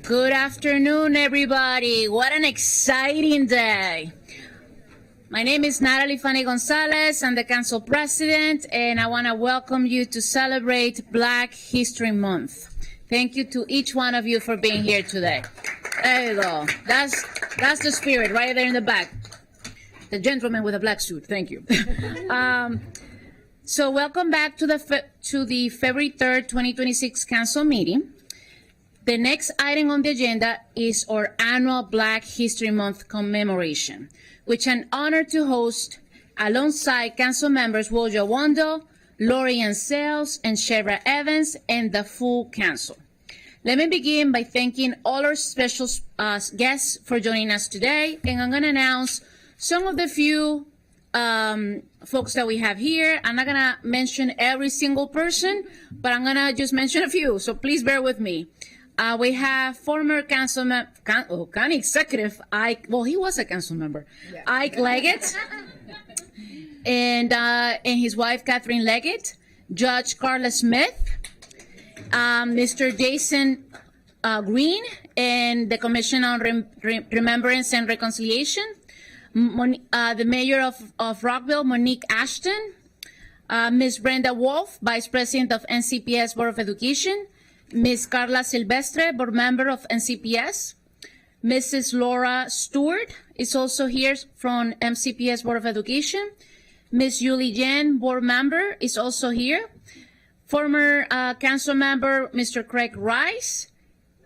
Good afternoon, everybody. What an exciting day. My name is Natalie Fanny Gonzalez. I'm the council president, and I want to welcome you to celebrate Black History Month. Thank you to each one of you for being here today. There you go. That's the spirit right there in the back. The gentleman with a black suit. Thank you. So welcome back to the February 3rd, 2026 council meeting. The next item on the agenda is our annual Black History Month commemoration, which I'm honored to host alongside council members Wojo Wando, Lori Ann Sales, and Shevra Evans, and the full council. Let me begin by thanking all our special guests for joining us today, and I'm going to announce some of the few folks that we have here. I'm not going to mention every single person, but I'm going to just mention a few, so please bear with me. We have former county executive Ike, well, he was a council member, yeah. Ike Leggett, and his wife, Catherine Leggett, Judge Carla Smith, Mr. Jason Green, and the Commission on Remembrance and Reconciliation, the Mayor of Rockville, Monique Ashton, Ms. Brenda Wolf, Vice President of NCPS Board of Education, Ms. Carla Silvestre, board member of NCPS. Mrs. Laura Stewart is also here from MCPS Board of Education. Ms. Julie Jen, board member, is also here. Former council member, Mr. Craig Rice.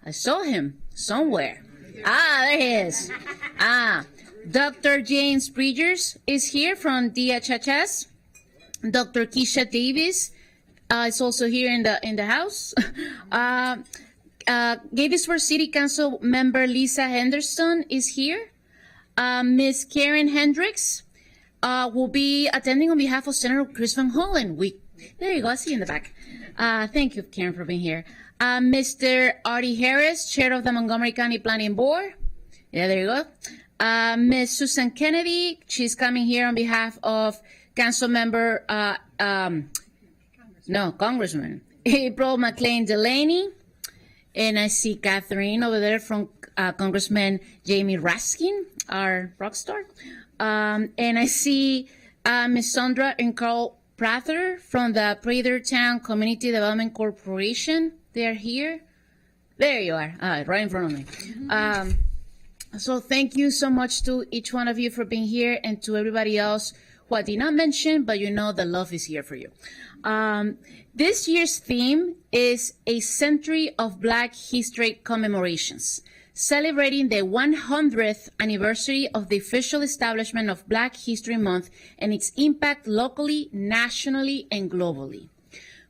I saw him somewhere. There he is. Dr. James Bridgers is here from DHHS. Dr. Keisha Davis is also here in the house. Gettysburg City Council member Lisa Henderson is here. Ms. Karen Hendricks will be attending on behalf of Senator Chris Van Hollen. There you go, I see you in the back. Thank you, Karen, for being here. Mr. Artie Harris, chair of the Montgomery County Planning Board. Yeah, there you go. Ms. Susan Kennedy, she's coming here on behalf of Council member Congressman April McLean Delaney, and I see Catherine over there from Congressman Jamie Raskin, our rock star, and I see Ms. Sandra and Carl Prather from the Pratertown Community Development Corporation. They are here. There you are, right in front of me. So thank you so much to each one of you for being here, and to everybody else who I did not mention, but you know the love is here for you. This year's theme is a century of Black history commemorations, celebrating the 100th anniversary of the official establishment of Black History Month and its impact locally, nationally, and globally.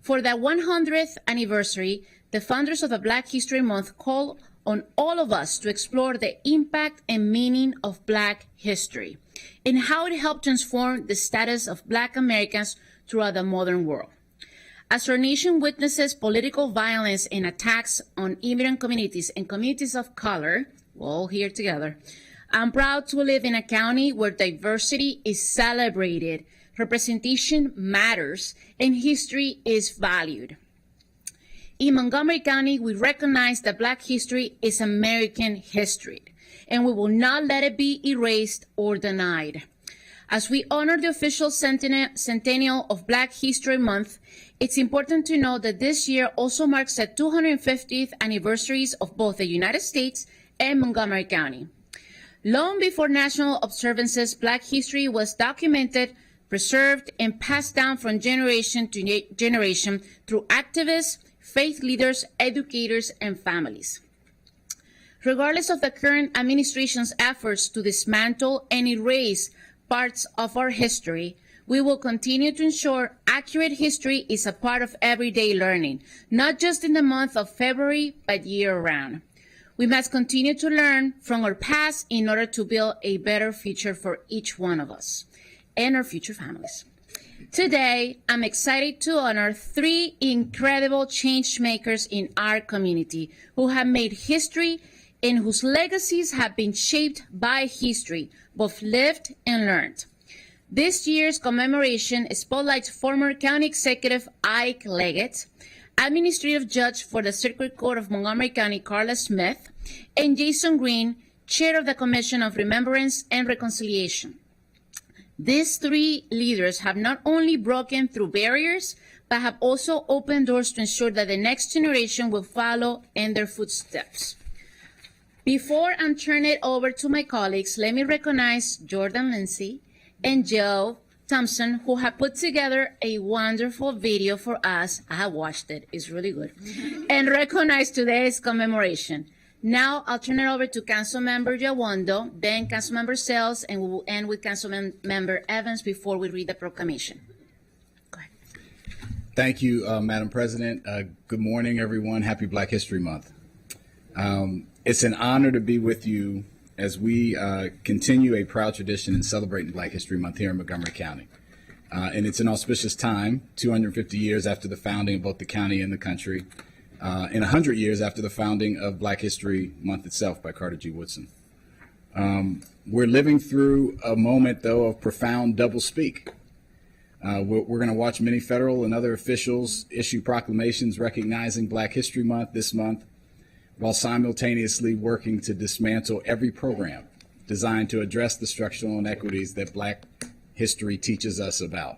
For the 100th anniversary, the founders of the Black History Month call on all of us to explore the impact and meaning of Black history and how it helped transform the status of Black Americans throughout the modern world. As our nation witnesses political violence and attacks on immigrant communities and communities of color, we're all here together, I'm proud to live in a county where diversity is celebrated, representation matters, and history is valued. In Montgomery County, we recognize that Black history is American history, and we will not let it be erased or denied. As we honor the official centennial of Black History Month, it's important to note that this year also marks the 250th anniversaries of both the United States and Montgomery County. Long before national observances, Black history was documented, preserved, and passed down from generation to generation through activists, faith leaders, educators, and families. Regardless of the current administration's efforts to dismantle and erase parts of our history, we will continue to ensure accurate history is a part of everyday learning, not just in the month of February, but year-round. We must continue to learn from our past in order to build a better future for each one of us and our future families. Today, I'm excited to honor 3 incredible change makers in our community who have made history and whose legacies have been shaped by history, both lived and learned. This year's commemoration spotlights former County Executive Ike Leggett, Administrative Judge for the Circuit Court of Montgomery County, Carla Smith, and Jason Green, Chair of the Commission of Remembrance and Reconciliation. These three leaders have not only broken through barriers, but have also opened doors to ensure that the next generation will follow in their footsteps. Before I turn it over to my colleagues, let me recognize Jordan Lindsay and Joe Thompson, who have put together a wonderful video for us. I have watched it, it's really good, and recognize today's commemoration. Now I'll turn it over to Councilmember Yawondo, then Councilmember Sells, and we will end with Councilmember Evans before we read the proclamation. Go ahead. Thank you, Madam President. Good morning, everyone. Happy Black History Month. It's an honor to be with you as we continue a proud tradition in celebrating Black History Month here in Montgomery County. And it's an auspicious time, 250 years after the founding of both the county and the country, and 100 years after the founding of Black History Month itself by Carter G. Woodson. We're living through a moment, though, of profound doublespeak. We're going to watch many federal and other officials issue proclamations recognizing Black History Month this month, while simultaneously working to dismantle every program designed to address the structural inequities that Black history teaches us about.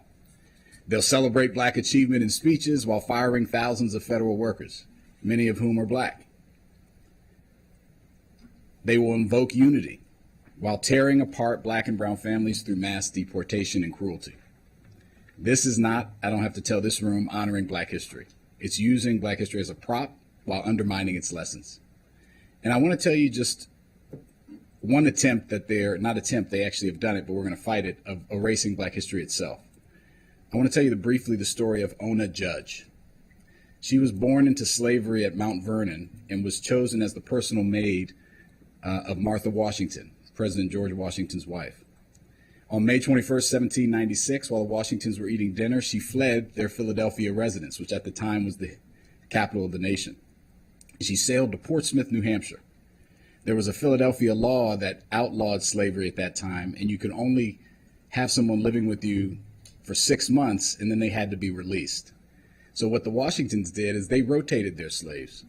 They'll celebrate Black achievement in speeches while firing thousands of federal workers, many of whom are Black. They will invoke unity while tearing apart Black and brown families through mass deportation and cruelty. This is not, I don't have to tell this room, honoring Black history. It's using Black history as a prop while undermining its lessons. And I want to tell you just one attempt that they actually have done it, but we're going to fight it, of erasing Black history itself. I want to tell you briefly the story of Ona Judge. She was born into slavery at Mount Vernon and was chosen as the personal maid of Martha Washington, President George Washington's wife. On May 21st, 1796, while the Washingtons were eating dinner, she fled their Philadelphia residence, which at the time was the capital of the nation. She sailed to Portsmouth, New Hampshire. There was a Philadelphia law that outlawed slavery at that time, and you could only have someone living with you for 6 months, and then they had to be released. So what the Washingtons did is they rotated their slaves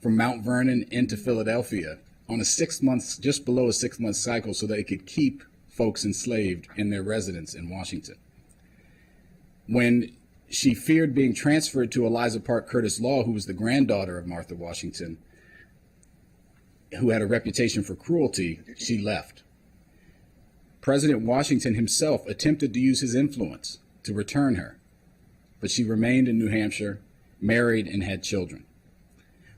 from Mount Vernon into Philadelphia on a 6 months, just below a 6 month cycle, so they could keep folks enslaved in their residence in Washington. When she feared being transferred to Eliza Park Curtis Law, who was the granddaughter of Martha Washington, who had a reputation for cruelty, she left. President Washington himself attempted to use his influence to return her, but she remained in New Hampshire, married, and had children.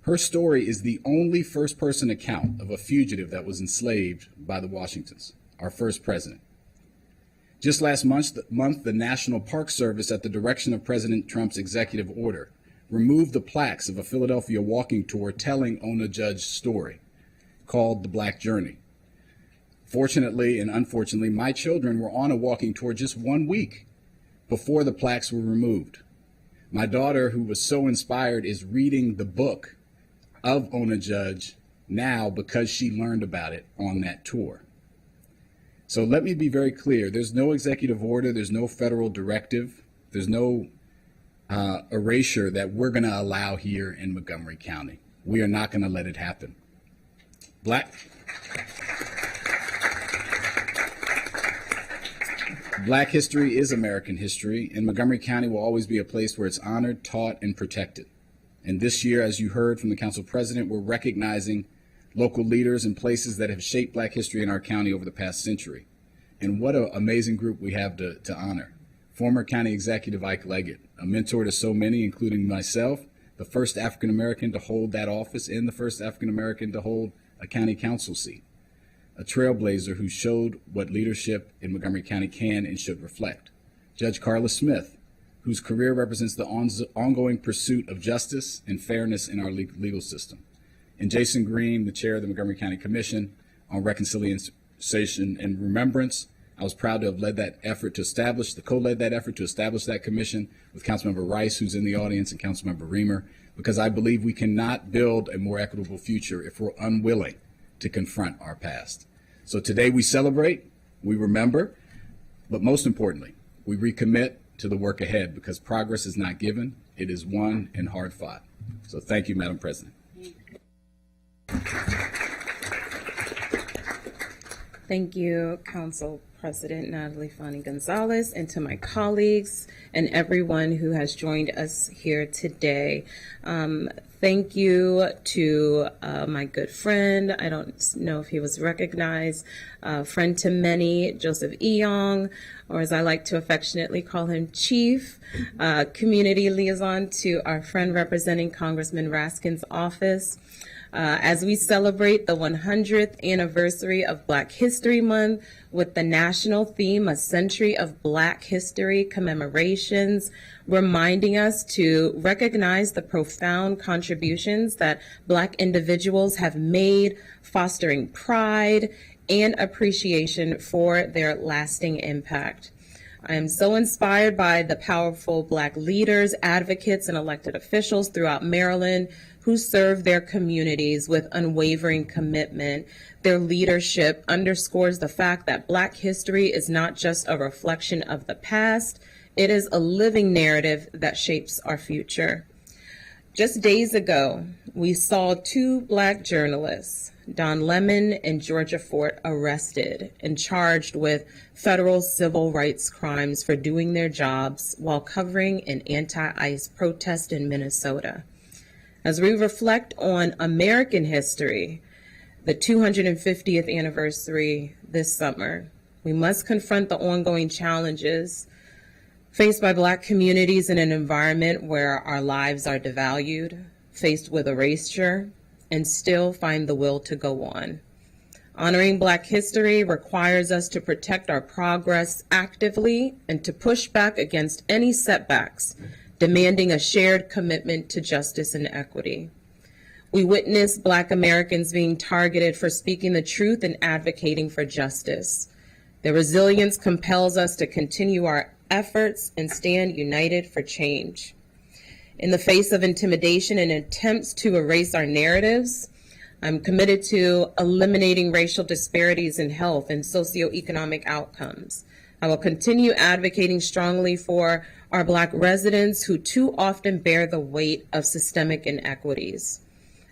Her story is the only first-person account of a fugitive that was enslaved by the Washingtons, our first president. Just last month, the National Park Service, at the direction of President Trump's executive order, removed the plaques of a Philadelphia walking tour telling Ona Judge's story, called The Black Journey. Fortunately and unfortunately, my children were on a walking tour just 1 week before the plaques were removed. My daughter, who was so inspired, is reading the book of Ona Judge now because she learned about it on that tour. So let me be very clear. There's no executive order. There's no federal directive. There's no erasure that we're going to allow here in Montgomery County. We are not going to let it happen. Black history is American history, and Montgomery County will always be a place where it's honored, taught, and protected. And this year, as you heard from the council president, we're recognizing local leaders and places that have shaped Black history in our county over the past century. And what an amazing group we have to honor. Former County Executive Ike Leggett, a mentor to so many, including myself, the first African-American to hold that office and the first African-American to hold a county council seat. A trailblazer who showed what leadership in Montgomery County can and should reflect. Judge Carla Smith, whose career represents the ongoing pursuit of justice and fairness in our legal system. And Jason Green, the chair of the Montgomery County Commission on Reconciliation and Remembrance. I was proud to have co-led that effort to establish that commission with Councilmember Rice, who's in the audience, and Councilmember Reamer, because I believe we cannot build a more equitable future if we're unwilling to confront our past. So today we celebrate, we remember, but most importantly, we recommit to the work ahead, because progress is not given, It is won and hard fought. So thank you, Madam President. Thank you, Council President Natalie Fani Gonzalez, and to my colleagues and everyone who has joined us here today. Thank you to my good friend, I don't know if he was recognized, friend to many, Joseph Eong, or as I like to affectionately call him, Chief, community liaison to our friend representing Congressman Raskin's office. As we celebrate the 100th anniversary of Black History Month with the national theme, A Century of Black History Commemorations, reminding us to recognize the profound contributions that Black individuals have made, fostering pride and appreciation for their lasting impact. I am so inspired by the powerful Black leaders, advocates, and elected officials throughout Maryland who serve their communities with unwavering commitment. Their leadership underscores the fact that Black history is not just a reflection of the past, it is a living narrative that shapes our future. Just days ago, we saw two Black journalists, Don Lemon and Georgia Fort, arrested and charged with federal civil rights crimes for doing their jobs while covering an anti-ICE protest in Minnesota. As we reflect on American history, the 250th anniversary this summer, we must confront the ongoing challenges faced by Black communities in an environment where our lives are devalued, faced with erasure, and still find the will to go on. Honoring Black history requires us to protect our progress actively and to push back against any setbacks, demanding a shared commitment to justice and equity. We witness Black Americans being targeted for speaking the truth and advocating for justice. Their resilience compels us to continue our efforts and stand united for change. In the face of intimidation and attempts to erase our narratives, I'm committed to eliminating racial disparities in health and socioeconomic outcomes. I will continue advocating strongly for our Black residents who too often bear the weight of systemic inequities.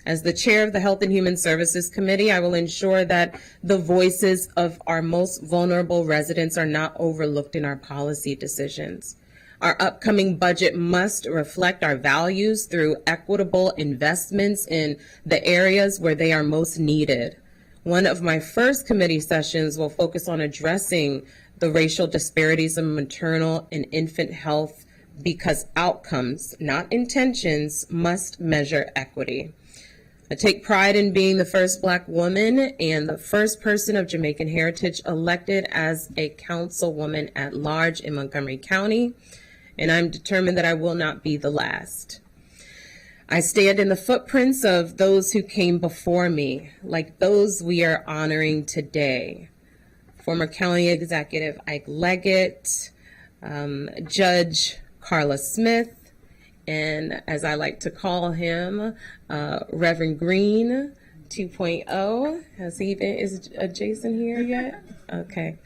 As the chair of the Health and Human Services Committee, I will ensure that the voices of our most vulnerable residents are not overlooked in our policy decisions. Our upcoming budget must reflect our values through equitable investments in the areas where they are most needed. One of my first committee sessions will focus on addressing the racial disparities in maternal and infant health because outcomes, not intentions, must measure equity. I take pride in being the first Black woman and the first person of Jamaican heritage elected as a councilwoman at large in Montgomery County, and I'm determined that I will not be the last. I stand in the footprints of those who came before me, like those we are honoring today. Former County Executive Ike Leggett, Judge Carla Smith, and as I like to call him, Reverend Green 2.0. Is Jason here yet? Okay.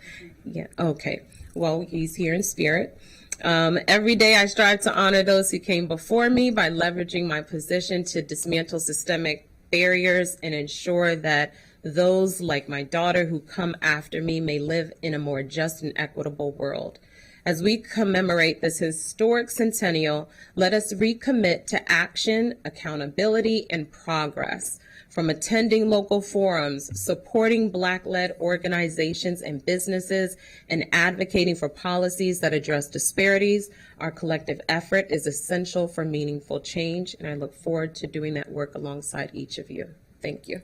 Yeah, okay. Well, he's here in spirit. Every day I strive to honor those who came before me by leveraging my position to dismantle systemic barriers and ensure that those like my daughter who come after me may live in a more just and equitable world. As we commemorate this historic centennial, let us recommit to action, accountability, and progress. From attending local forums, supporting Black-led organizations and businesses, and advocating for policies that address disparities, our collective effort is essential for meaningful change, and I look forward to doing that work alongside each of you. Thank you.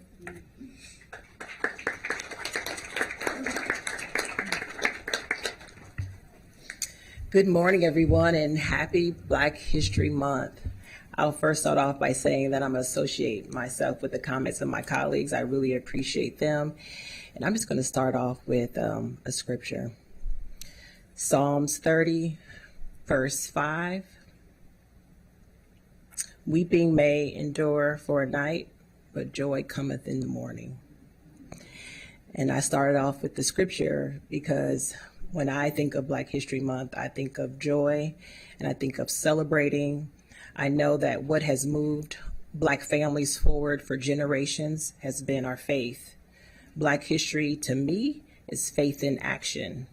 Good morning, everyone, and happy Black History Month. I'll first start off by saying that I'm going to associate myself with the comments of my colleagues. I really appreciate them. And I'm just going to start off with a scripture. Psalms 30, verse 5. Weeping may endure for a night, but joy cometh in the morning. And I started off with the scripture because when I think of Black History Month, I think of joy and I think of celebrating. I know that what has moved Black families forward for generations has been our faith. Black history, to me, is faith in action,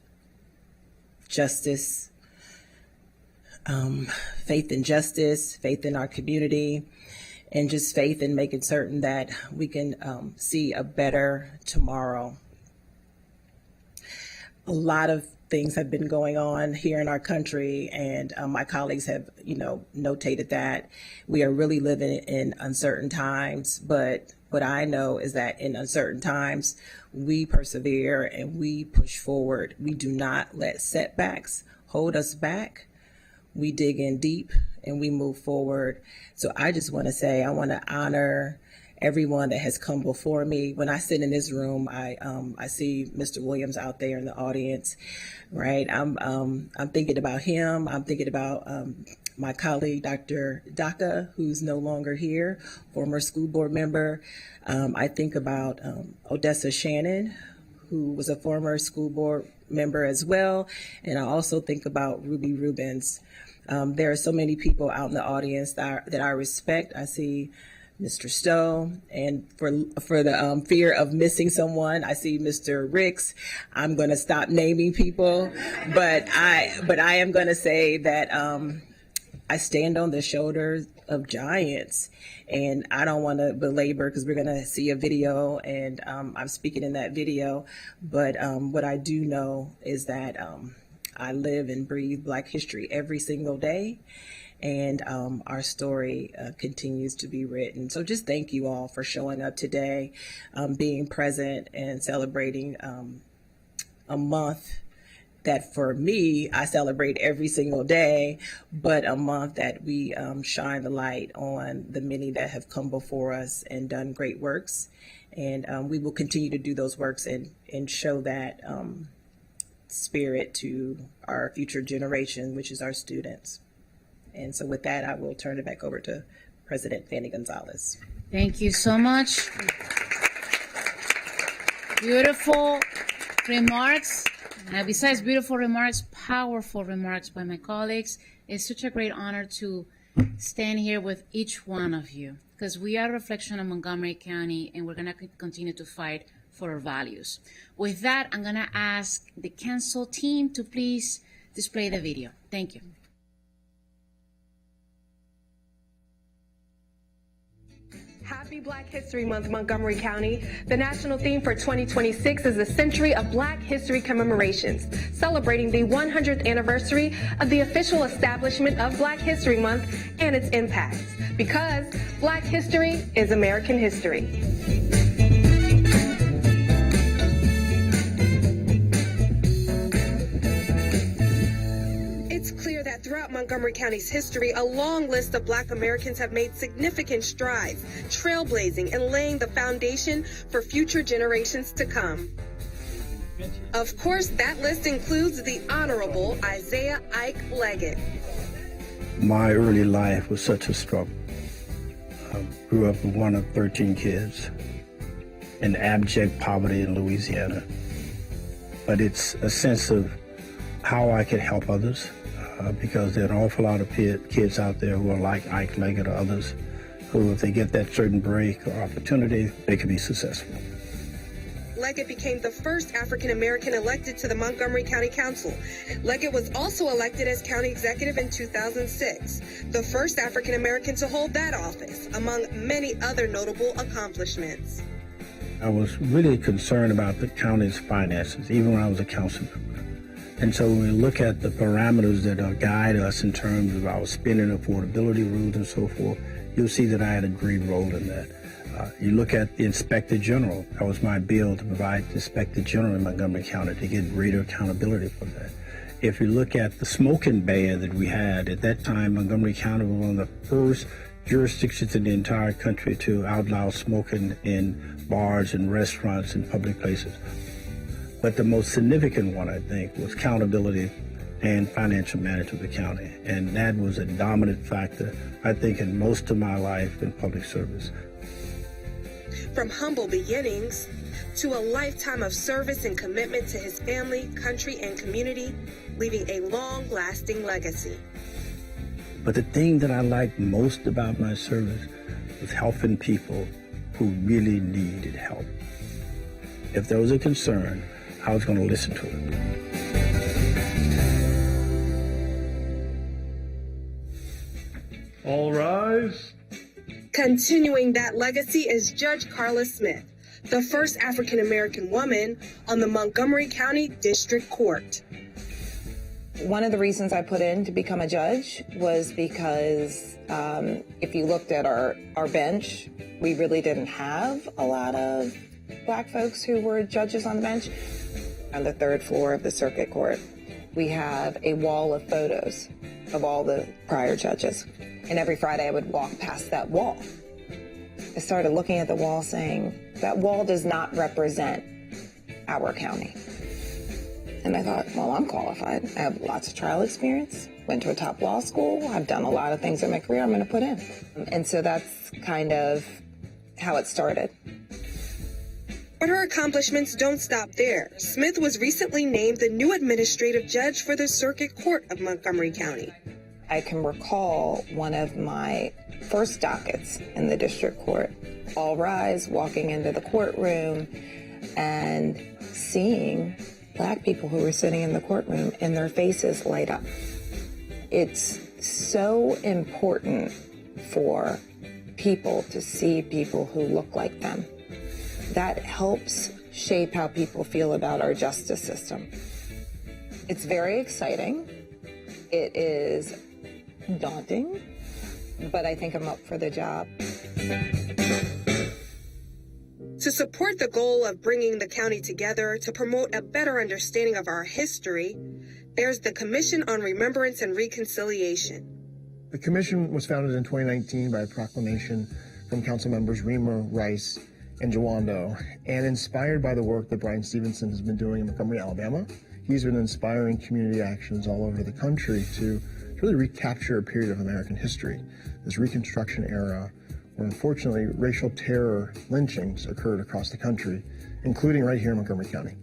justice, faith in justice, faith in our community, and just faith in making certain that we can see a better tomorrow. A lot of things have been going on here in our country, and my colleagues have, notated that we are really living in uncertain times. But what I know is that in uncertain times, we persevere and we push forward. We do not let setbacks hold us back. We dig in deep and we move forward. So I just want to say, I want to honor everyone that has come before me. When I sit in this room, I see Mr. Williams out there in the audience, right? I'm thinking about him. I'm thinking about my colleague, Dr. Daka, who's no longer here, former school board member. I think about Odessa Shannon, who was a former school board member as well. And I also think about Ruby Rubens. There are so many people out in the audience that I respect. I see Mr. Stowe, and for the fear of missing someone, I see Mr. Ricks. I'm going to stop naming people, but I am going to say that I stand on the shoulders of giants, and I don't want to belabor because we're going to see a video, and I'm speaking in that video. But what I do know is that I live and breathe Black history every single day. And our story continues to be written. So just thank you all for showing up today, being present and celebrating a month that for me, I celebrate every single day, but a month that we shine the light on the many that have come before us and done great works. And we will continue to do those works and show that spirit to our future generation, which is our students. And so with that, I will turn it back over to President Fanny Gonzalez. Thank you so much. Beautiful remarks. Besides beautiful remarks, powerful remarks by my colleagues. It's such a great honor to stand here with each one of you, because we are a reflection of Montgomery County, and we're going to continue to fight for our values. With that, I'm going to ask the council team to please display the video. Thank you. Happy Black History Month, Montgomery County. The national theme for 2026 is the Century of Black History Commemorations, celebrating the 100th anniversary of the official establishment of Black History Month and its impacts. Because Black history is American history. Throughout Montgomery County's history, a long list of Black Americans have made significant strides, trailblazing and laying the foundation for future generations to come. Of course, that list includes the Honorable Isaiah Ike Leggett. My early life was such a struggle. I grew up with one of 13 kids in abject poverty in Louisiana. But it's a sense of how I could help others. Because there are an awful lot of kids out there who are like Ike Leggett or others who, if they get that certain break or opportunity, they can be successful. Leggett became the first African American elected to the Montgomery County Council. Leggett was also elected as county executive in 2006, the first African American to hold that office, among many other notable accomplishments. I was really concerned about the county's finances, even when I was a council member. And so when we look at the parameters that guide us in terms of our spending affordability rules and so forth, you'll see that I had a great role in that. You look at the Inspector General. That was my bill to provide the Inspector General in Montgomery County to get greater accountability for that. If you look at the smoking ban that we had, at that time, Montgomery County was one of the first jurisdictions in the entire country to outlaw smoking in bars and restaurants and public places. But the most significant one, I think, was accountability and financial management of the county. And that was a dominant factor, I think, in most of my life in public service. From humble beginnings to a lifetime of service and commitment to his family, country, and community, leaving a long-lasting legacy. But the thing that I liked most about my service was helping people who really needed help. If there was a concern, I was going to listen to it. All rise. Continuing that legacy is Judge Carla Smith, the first African American woman on the Montgomery County District Court. One of the reasons I put in to become a judge was because if you looked at our bench, we really didn't have a lot of Black folks who were judges on the bench. On the third floor of the circuit court, we have a wall of photos of all the prior judges. And every Friday I would walk past that wall. I started looking at the wall saying, that wall does not represent our county. And I thought, well, I'm qualified. I have lots of trial experience, went to a top law school. I've done a lot of things in my career I'm going to put in. And so that's kind of how it started. But her accomplishments don't stop there. Smith was recently named the new administrative judge for the Circuit Court of Montgomery County. I can recall one of my first dockets in the district court. All rise, walking into the courtroom and seeing Black people who were sitting in the courtroom and their faces light up. It's so important for people to see people who look like them. That helps shape how people feel about our justice system. It's very exciting. It is daunting, but I think I'm up for the job. To support the goal of bringing the county together to promote a better understanding of our history, there's the Commission on Remembrance and Reconciliation. The commission was founded in 2019 by a proclamation from council members Reamer, Rice, and Jawando, and inspired by the work that Brian Stevenson has been doing in Montgomery, Alabama. He's been inspiring community actions all over the country to really recapture a period of American history, this Reconstruction era, where unfortunately racial terror lynchings occurred across the country, including right here in Montgomery County.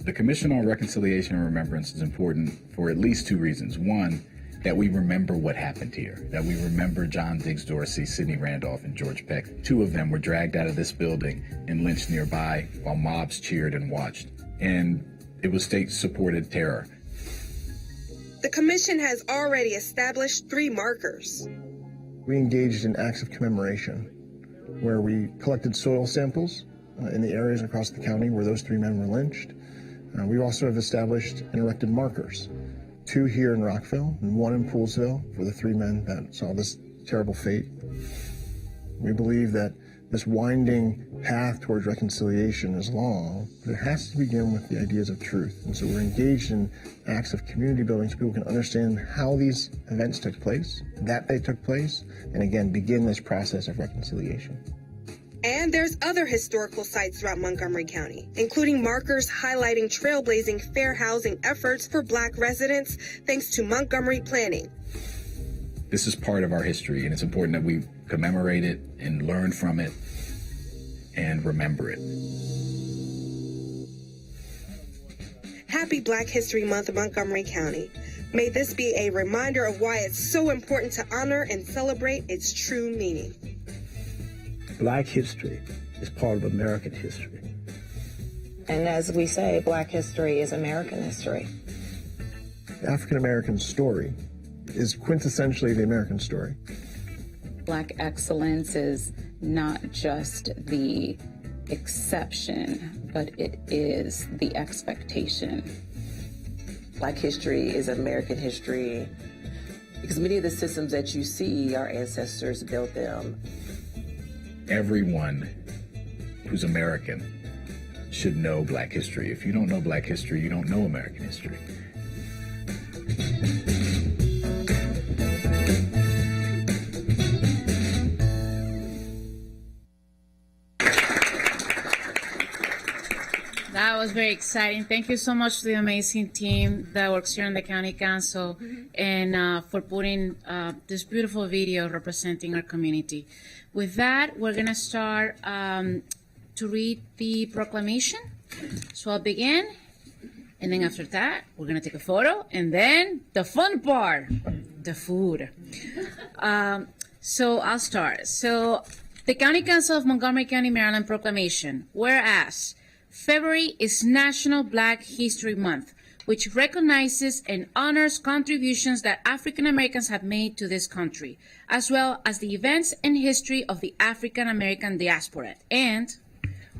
The Commission on Reconciliation and Remembrance is important for at least two reasons. One, that we remember what happened here, that we remember John Diggs Dorsey, Sidney Randolph, and George Peck. Two of them were dragged out of this building and lynched nearby while mobs cheered and watched. And it was state-supported terror. The Commission has already established 3 markers. We engaged in acts of commemoration, where we collected soil samples in the areas across the county where those 3 men were lynched. We also have established and erected markers, 2 here in Rockville and 1 in Poolesville for the 3 men that saw this terrible fate. We believe that this winding path towards reconciliation is long, but it has to begin with the ideas of truth. And so we're engaged in acts of community building so people can understand how these events took place, that they took place, and again, begin this process of reconciliation. And there's other historical sites throughout Montgomery County, including markers highlighting trailblazing fair housing efforts for Black residents thanks to Montgomery Planning. This is part of our history, and it's important that we commemorate it and learn from it and remember it. Happy Black History Month in Montgomery County. May this be a reminder of why it's so important to honor and celebrate its true meaning. Black history is part of American history. And as we say, Black history is American history. The African American story is quintessentially the American story. Black excellence is not just the exception, but it is the expectation. Black history is American history because many of the systems that you see, our ancestors built them. Everyone who's American should know Black history. If you don't know Black history, you don't know American history. That was very exciting. Thank you so much to the amazing team that works here in the County Council and for putting this beautiful video representing our community. With that, we're going to start to read the proclamation. So I'll begin, and then after that, we're going to take a photo, and then the fun part, the food. So I'll start. So the County Council of Montgomery County, Maryland proclamation. Whereas February is National Black History Month, which recognizes and honors contributions that African Americans have made to this country, as well as the events and history of the African American diaspora. And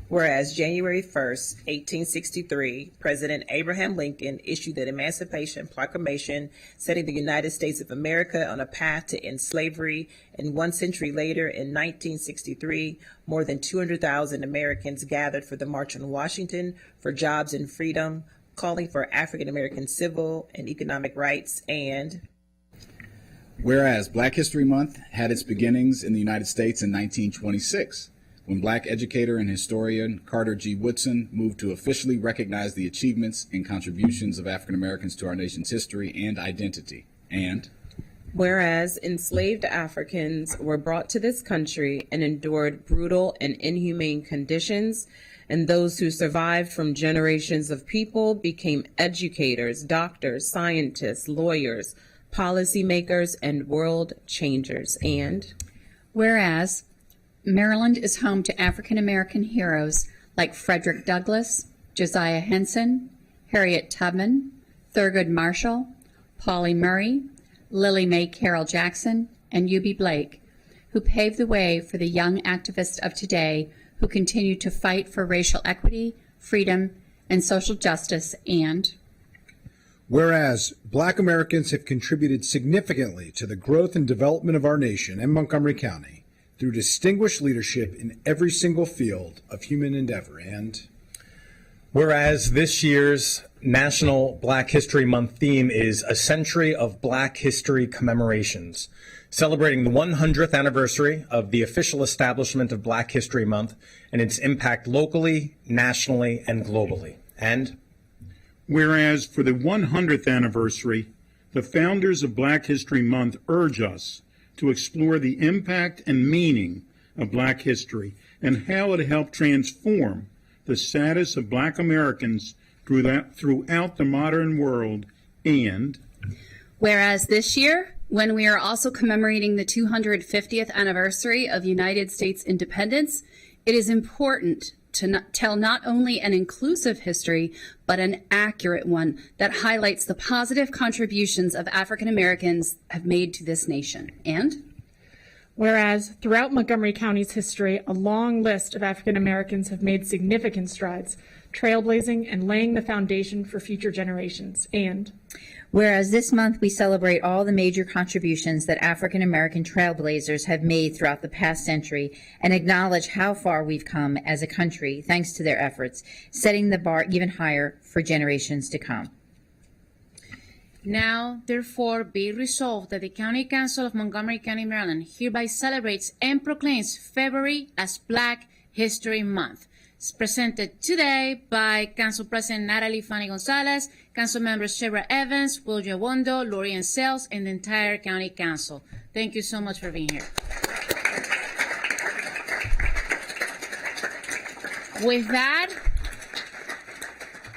whereas January 1st, 1863, President Abraham Lincoln issued the Emancipation Proclamation, setting the United States of America on a path to end slavery, and 1 century later, in 1963, more than 200,000 Americans gathered for the March on Washington for Jobs and Freedom, calling for African American civil and economic rights. And whereas Black History Month had its beginnings in the United States in 1926, when Black educator and historian Carter G. Woodson moved to officially recognize the achievements and contributions of African Americans to our nation's history and identity. And whereas enslaved Africans were brought to this country and endured brutal and inhumane conditions, and those who survived from generations of people became educators, doctors, scientists, lawyers, policymakers, and world changers. And whereas Maryland is home to African American heroes like Frederick Douglass, Josiah Henson, Harriet Tubman, Thurgood Marshall, Pauli Murray, Lily Mae Carroll Jackson, and Eubie Blake, who paved the way for the young activists of today who continue to fight for racial equity, freedom, and social justice. And whereas Black Americans have contributed significantly to the growth and development of our nation and Montgomery County through distinguished leadership in every single field of human endeavor. And whereas this year's National Black History Month theme is A Century of Black History Commemorations, celebrating the 100th anniversary of the official establishment of Black History Month and its impact locally, nationally, and globally. And whereas for the 100th anniversary, the founders of Black History Month urge us to explore the impact and meaning of Black history and how it helped transform the status of Black Americans throughout the modern world. And whereas this year, when we are also commemorating the 250th anniversary of United States independence, it is important to tell not only an inclusive history, but an accurate one that highlights the positive contributions of African Americans have made to this nation. And whereas throughout Montgomery County's history, a long list of African Americans have made significant strides, trailblazing and laying the foundation for future generations. And whereas this month we celebrate all the major contributions that African American trailblazers have made throughout the past century and acknowledge how far we've come as a country thanks to their efforts, setting the bar even higher for generations to come. Now, therefore, be resolved that the County Council of Montgomery County, Maryland hereby celebrates and proclaims February as Black History Month. It's presented today by Council President Natalie Fanny Gonzalez, Council Members Shebra Evans, Will Wondo, Lori Ann Sales, and the entire County Council. Thank you so much for being here. With that,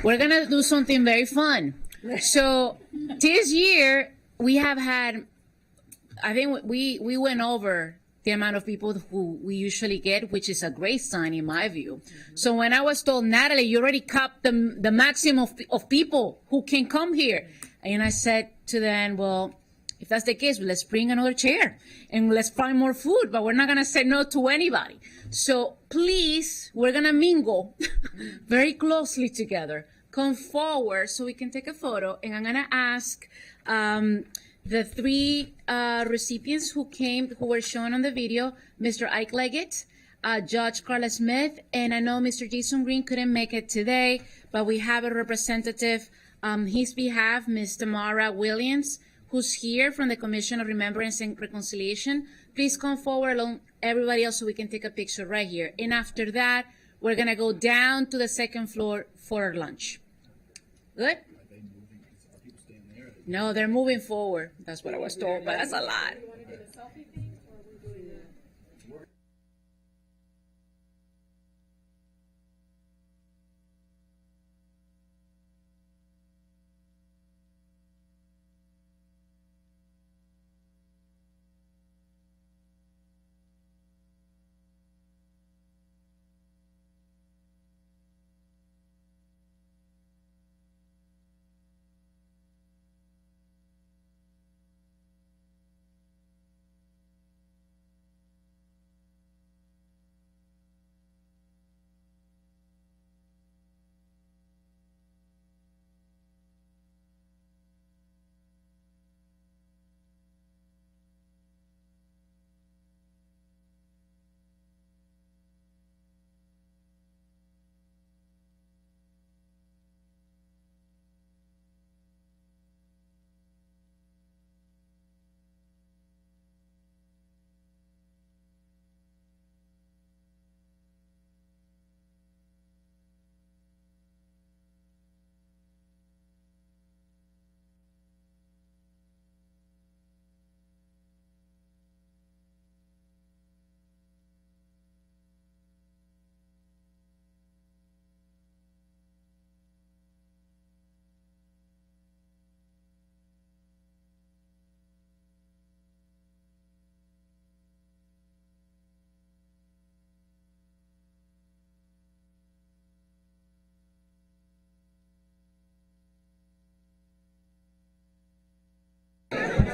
we're going to do something very fun. So this year, we have had, I think we went over the amount of people who we usually get, which is a great sign in my view. So when I was told, Natalie, you already capped the maximum of people who can come here. And I said to them, well, if that's the case, let's bring another chair and let's find more food, but we're not going to say no to anybody. So please, we're going to mingle very closely together. Come forward so we can take a photo. And I'm going to ask the three recipients who were shown on the video, Mr. Ike Leggett, Judge Carla Smith, and I know Mr. Jason Green couldn't make it today, but we have a representative on his behalf, Ms. Tamara Williams, who's here from the Commission of Remembrance and Reconciliation. Please come forward along everybody else so we can take a picture right here. And after that, we're going to go down to the second floor for lunch. Good? No, they're moving forward. That's what I was told, but that's a lot.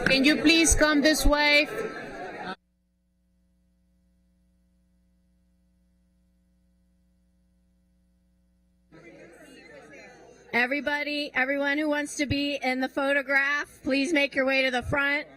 Can you please come this way? Everyone who wants to be in the photograph, please make your way to the front.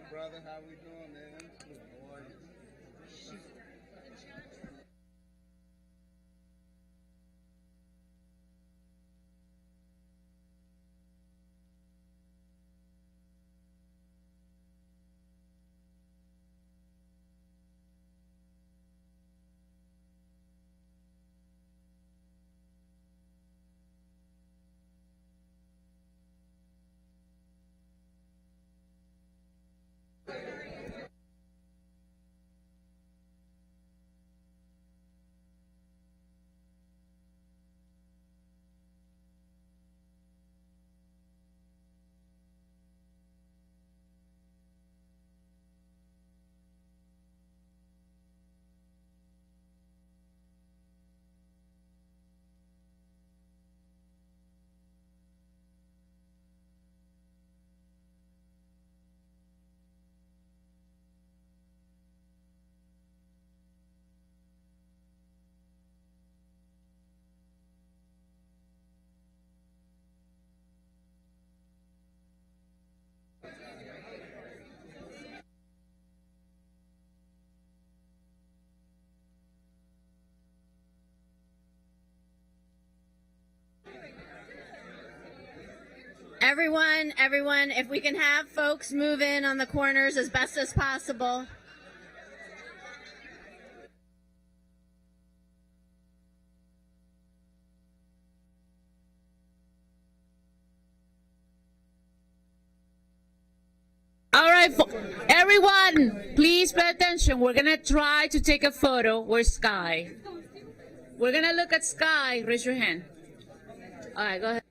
Everyone, if we can have folks move in on the corners as best as possible. All right, everyone, please pay attention. We're gonna try to take a photo with Sky. We're gonna look at Sky. Raise your hand. All right, go ahead.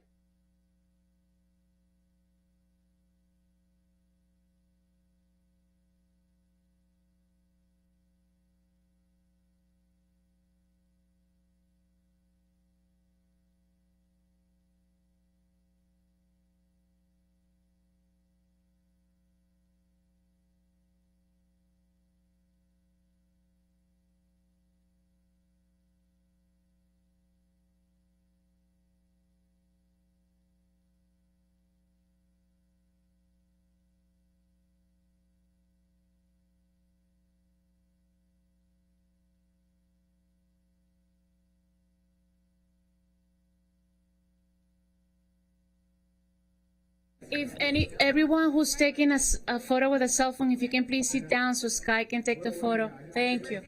If everyone who's taking a photo with a cell phone, if you can please sit down so Sky can take the photo. Thank you.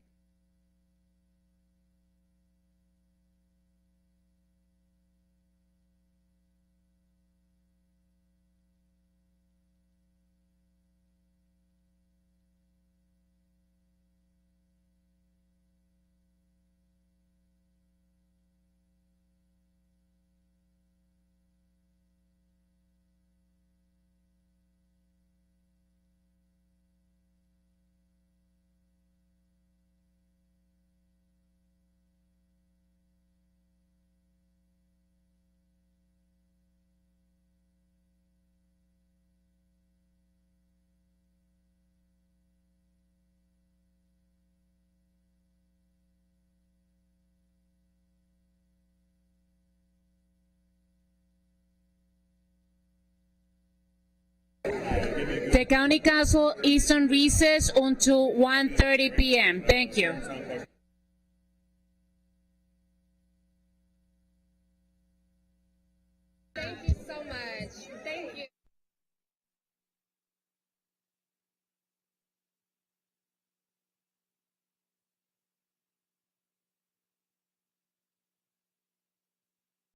The county council is on recess until 1:30 p.m. Thank you.